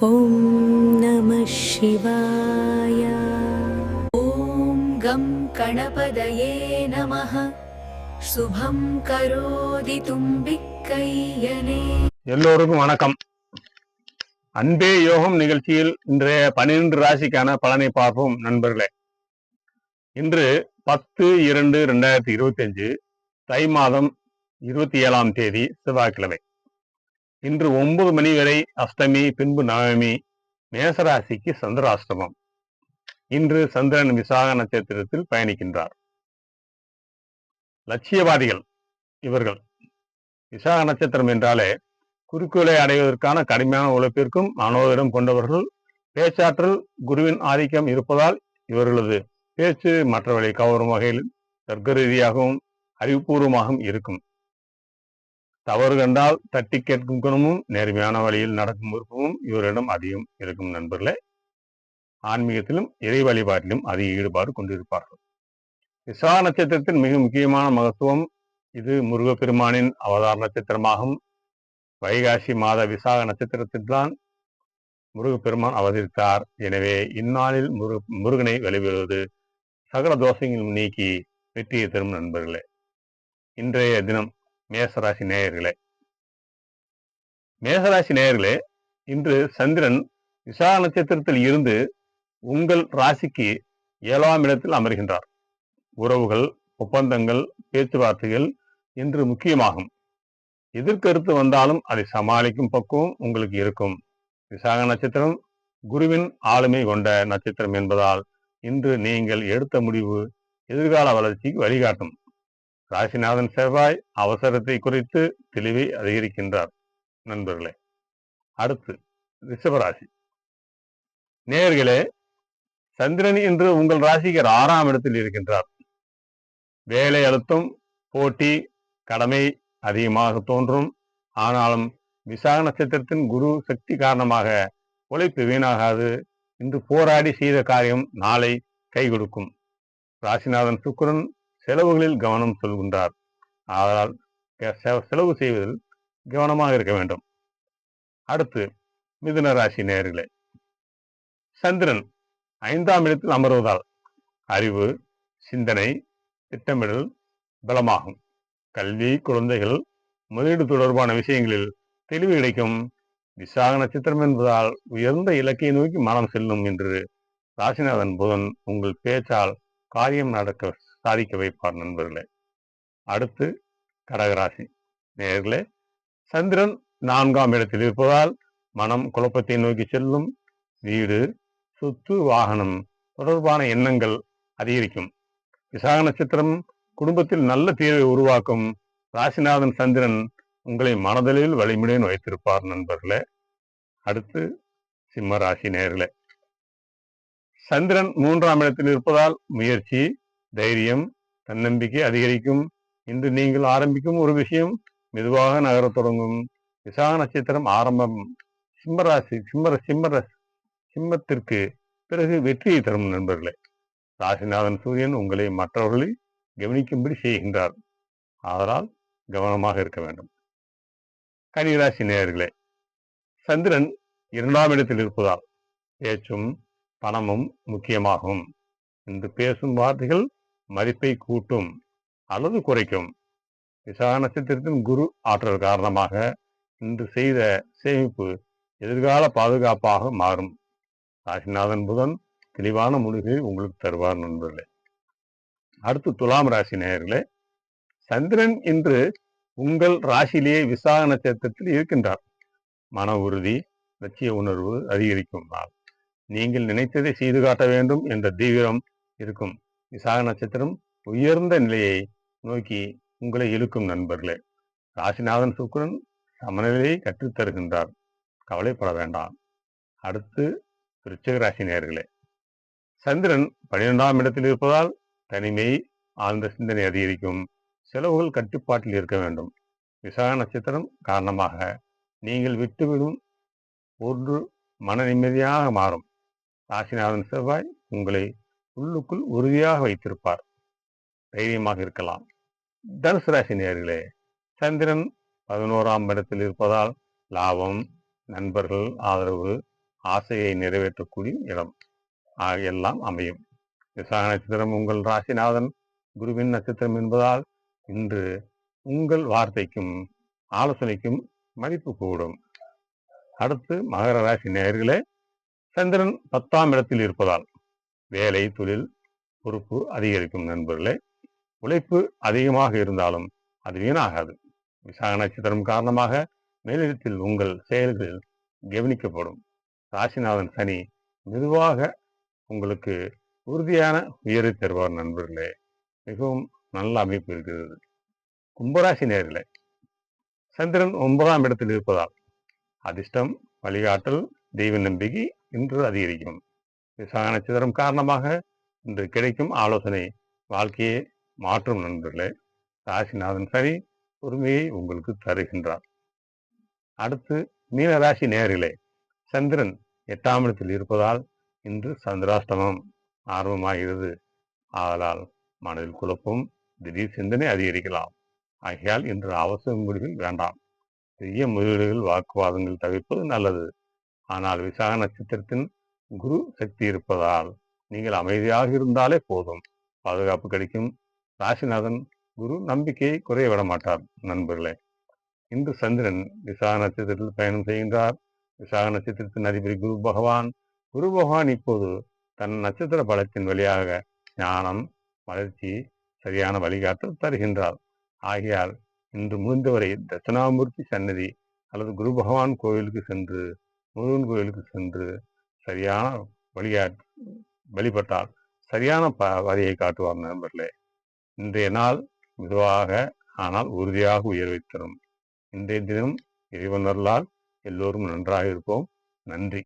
ஓம் நம சிவாய. ஓம் கம் கணபதயே நமः. சுபம் கரோதி தும்பிக்கையனே. எல்லோருக்கும் வணக்கம். அன்பே யோகம் நிகழ்ச்சியில் இன்றைய 12 ராசிக்கான பலனை பார்ப்போம் நண்பர்களே. இன்று 10/2/2025 தை மாதம் 27ஆம் தேதி செவ்வாய்க்கிழமை. இன்று 9 மணி வரை அஷ்டமி, பின்பு நவமி. மேசராசிக்கு சந்திராஷ்டமம். இன்று சந்திரன் விசாக நட்சத்திரத்தில் பயணிக்கின்றார். லட்சியவாதிகள் இவர்கள். விசாக நட்சத்திரம் என்றாலே குறிக்கோளை அடைவதற்கான கடுமையான உழைப்பிற்கும் மனோதிடம் கொண்டவர்கள். பேச்சாற்றல் குருவின் ஆதிக்கம் இருப்பதால் இவர்களது பேச்சு மற்றவர்களை கவரும் வகையில் தர்க்க ரீதியாகவும் அறிவுபூர்வமாகவும் இருக்கும். தவறு கண்டால் தட்டி கேட்கும் குணமும் நேர்மையான வழியில் நடக்கும் விருப்பமும் இவரிடம் அதிகம் இருக்கும் நண்பர்களே. ஆன்மீகத்திலும் இறை வழிபாட்டிலும் அதிக ஈடுபாடு கொண்டிருப்பார்கள். விசாக நட்சத்திரத்தின் மிக முக்கியமான மகத்துவம். இது முருகப்பெருமானின் அவதார நட்சத்திரமாகும். வைகாசி மாத விசாக நட்சத்திரத்தில்தான் முருகப்பெருமான் அவதரித்தார். எனவே இந்நாளில் முருகனை வழிபடுவது சகல தோஷங்களும் நீக்கி வெற்றியை தரும் நண்பர்களே. இன்றைய தினம் மேசராசி நேயர்களே. மேசராசி நேயர்களே, இன்று சந்திரன் விசாக நட்சத்திரத்தில் இருந்து உங்கள் ராசிக்கு 7ஆம் இடத்தில் அமர்கின்றார். உறவுகள், ஒப்பந்தங்கள், பேச்சுவார்த்தைகள் இன்று முக்கியமாகும். எதிர்கருத்து வந்தாலும் அதை சமாளிக்கும் பக்குவம் உங்களுக்கு இருக்கும். விசாக நட்சத்திரம் குருவின் ஆளுமை கொண்ட நட்சத்திரம் என்பதால் இன்று நீங்கள் எடுத்த முடிவு எதிர்கால வளர்ச்சிக்கு வழிகாட்டும். ராசிநாதன் செவ்வாய் அவசரத்தை குறைத்து தெளிவை அதிகரிக்கின்றார் நண்பர்களே. அடுத்து ரிஷபராசி நேயர்களே, சந்திரன் இன்று உங்கள் ராசிக்கு 6ஆம் இடத்தில் இருக்கின்றார். வேலை அழுத்தம், போட்டி, கடமை அதிகமாக தோன்றும். ஆனாலும் விசாக நட்சத்திரத்தின் குரு சக்தி காரணமாக உழைப்பு வீணாகாது. இன்று போராடி செய்த காரியம் நாளை கை கொடுக்கும். ராசிநாதன் சுக்கிரன் செலவுகளில் கவனம் சொல்கின்றார். ஆதலால் செலவு செய்வதில் கவனமாக இருக்க வேண்டும். அடுத்து மிதுன ராசி நேயர்களே, சந்திரன் 5ஆம் இடத்தில் அமர்வதால் அறிவு, சிந்தனை, திட்டமிடல் பலமாகும். கல்வி, குழந்தைகள், முதலீடு தொடர்பான விஷயங்களில் தெளிவு கிடைக்கும். விசாக நட்சத்திரம் என்பதால் உயர்ந்த இலக்கை நோக்கி மனம் செல்லும். என்று ராசிநாதன் புதன் உங்கள் பேச்சால் காரியம் சாதிக்க வைப்பார் நண்பர்களே. அடுத்து கடகராசி நேயர்களே, சந்திரன் 4ஆம் இடத்தில் இருப்பதால் மனம் குழப்பத்தை நோக்கி செல்லும். வீடு, சொத்து, வாகனம் தொடர்பான எண்ணங்கள் அதிகரிக்கும். விசாக நட்சத்திரம் குடும்பத்தில் நல்ல தீர்வை உருவாக்கும். ராசிநாதன் சந்திரன் உங்களை மனதளவில் வலிமையுடன் வைத்திருப்பார் நண்பர்களே. அடுத்து சிம்ம ராசி நேயர்களே, சந்திரன் 3ஆம் இடத்தில் இருப்பதால் முயற்சி, தைரியம், தன்னம்பிக்கை அதிகரிக்கும். இன்று நீங்கள் ஆரம்பிக்கும் ஒரு விஷயம் மெதுவாக நகரத் தொடங்கும். விசாக நட்சத்திரம் ஆரம்பம் சிம்மராசி சிம்மத்திற்கு பிறகு வெற்றியை தரும் நண்பர்களே. ராசிநாதன் சூரியன் உங்களை மற்றவர்களை கவனிக்கும்படி செய்கின்றார். ஆதலால் கவனமாக இருக்க வேண்டும். கன்னிராசி நேயர்களே, சந்திரன் 2ஆம் இடத்தில் இருப்பதால் பேச்சும் பணமும் முக்கியமாகும். இன்று பேசும் வார்த்தைகள் மதிப்பை கூட்டும் அல்லது குறைக்கும். விசாக நட்சத்திரத்தின் குரு ஆற்றல் காரணமாக இன்று செய்த சேமிப்பு எதிர்கால பாதுகாப்பாக மாறும். ராசிநாதன் புதன் தெளிவான முடிவை உங்களுக்கு தருவார் நண்பர்களே. அடுத்து துலாம் ராசி நேயர்களே, சந்திரன் இன்று உங்கள் ராசியிலேயே விசாக நட்சத்திரத்தில் இருக்கின்றார். மன உறுதி, லட்சிய உணர்வு அதிகரிக்கும் நாள். நீங்கள் நினைத்ததை செய்து காட்ட வேண்டும் என்ற தீவிரம் இருக்கும். விசாக நட்சத்திரம் உயர்ந்த நிலையை நோக்கி உங்களை இழுக்கும் நண்பர்களே. ராசிநாதன் சுக்கிரன் சமநிலையை கற்றுத்தருகின்றார். கவலைப்பட வேண்டாம். அடுத்து விருச்சிக ராசி நேயர்களே, சந்திரன் 12ஆம் இடத்தில் இருப்பதால் தனிமை, ஆழ்ந்த சிந்தனை அதிகரிக்கும். செலவுகள் கட்டுப்பாட்டில் இருக்க வேண்டும். விசாக நட்சத்திரம் காரணமாக நீங்கள் விட்டுவிடும் ஒன்று மன நிம்மதியாக மாறும். ராசிநாதன் செவ்வாய் உங்களை உள்ளுக்குள் உறுதியாக வைத்திருப்பார். தைரியமாக இருக்கலாம். தனுசு ராசி நேயர்களே, சந்திரன் 11ஆம் இடத்தில் இருப்பதால் லாபம், நண்பர்கள் ஆதரவு, ஆசையை நிறைவேற்றக்கூடிய இடம் எல்லாம் அமையும். விசாக நட்சத்திரம் உங்கள் ராசிநாதன் குருவின் நட்சத்திரம் என்பதால் இன்று உங்கள் வார்த்தைக்கும் ஆலோசனைக்கும் மதிப்பு கூடும். அடுத்து மகர ராசி நேயர்களே, சந்திரன் 10ஆம் இடத்தில் இருப்பதால் வேலை, தொழில், பொறுப்பு அதிகரிக்கும் நண்பர்களே. உழைப்பு அதிகமாக இருந்தாலும் அது வீணாகாது. விசாக நட்சத்திரம் காரணமாக மேலிடத்தில் உங்கள் செயல்களில் கவனிக்கப்படும். ராசிநாதன் சனி மெதுவாக உங்களுக்கு உறுதியான உயரை தருவார் நண்பர்களே. மிகவும் நல்ல அமைப்பு இருக்கிறது. கும்பராசி நேயர்களே, சந்திரன் 9ஆம் இடத்தில் இருப்பதால் அதிர்ஷ்டம், வழிகாட்டல், தெய்வ நம்பிக்கை இன்று அதிகரிக்கும். விசாக நட்சத்திரம் காரணமாக இன்று கிடைக்கும் ஆலோசனை வாழ்க்கையை மாற்றும் நண்பர்களே. ராசிநாதன் சனி பொறுமையை உங்களுக்கு தருகின்றார். அடுத்து மீனராசி நேயர்களே, சந்திரன் 8ஆம் இடத்தில் இருப்பதால் இன்று சந்திராஷ்டமம் ஆர்வமாகிறது. ஆதலால் மனதில் குழப்பம், திடீர் சிந்தனை அதிகரிக்கலாம். ஆகையால் இன்று அவசர முடிவில் வேண்டாம். பெரிய முதலீடுகள், வாக்குவாதங்கள் தவிர்ப்பது நல்லது. ஆனால் விசாக நட்சத்திரத்தின் குரு சக்தி இருப்பதால் நீங்கள் அமைதியாக இருந்தாலே போதும், பாதுகாப்பு கிடைக்கும். ராசிநாதன் குரு நம்பிக்கையை குறைய விட மாட்டார் நண்பர்களே. இன்று சந்திரன் விசாக நட்சத்திரத்தில் பயணம் செய்கின்றார். விசாக நட்சத்திரத்தின் அதிபதி குரு பகவான். குரு பகவான் இப்போது தன் நட்சத்திர பலத்தின் வழியாக ஞானம், வளர்ச்சி, சரியான வழிகாட்டல் தருகின்றார். ஆகையால் இன்று முடிந்தவரை தட்சிணாமூர்த்தி சன்னதி அல்லது குரு பகவான் கோயிலுக்கு சென்று, முருகன் கோயிலுக்கு சென்று சரியான வழிபட்டால் சரியான வழியை காட்டுவார் நண்பர்களே. இன்றைய நாள் மெதுவாக ஆனால் உறுதியாக உயர்வை தரும். இன்றைய தினம் இறைவனர்களால் எல்லோரும் நன்றாக இருப்போம். நன்றி.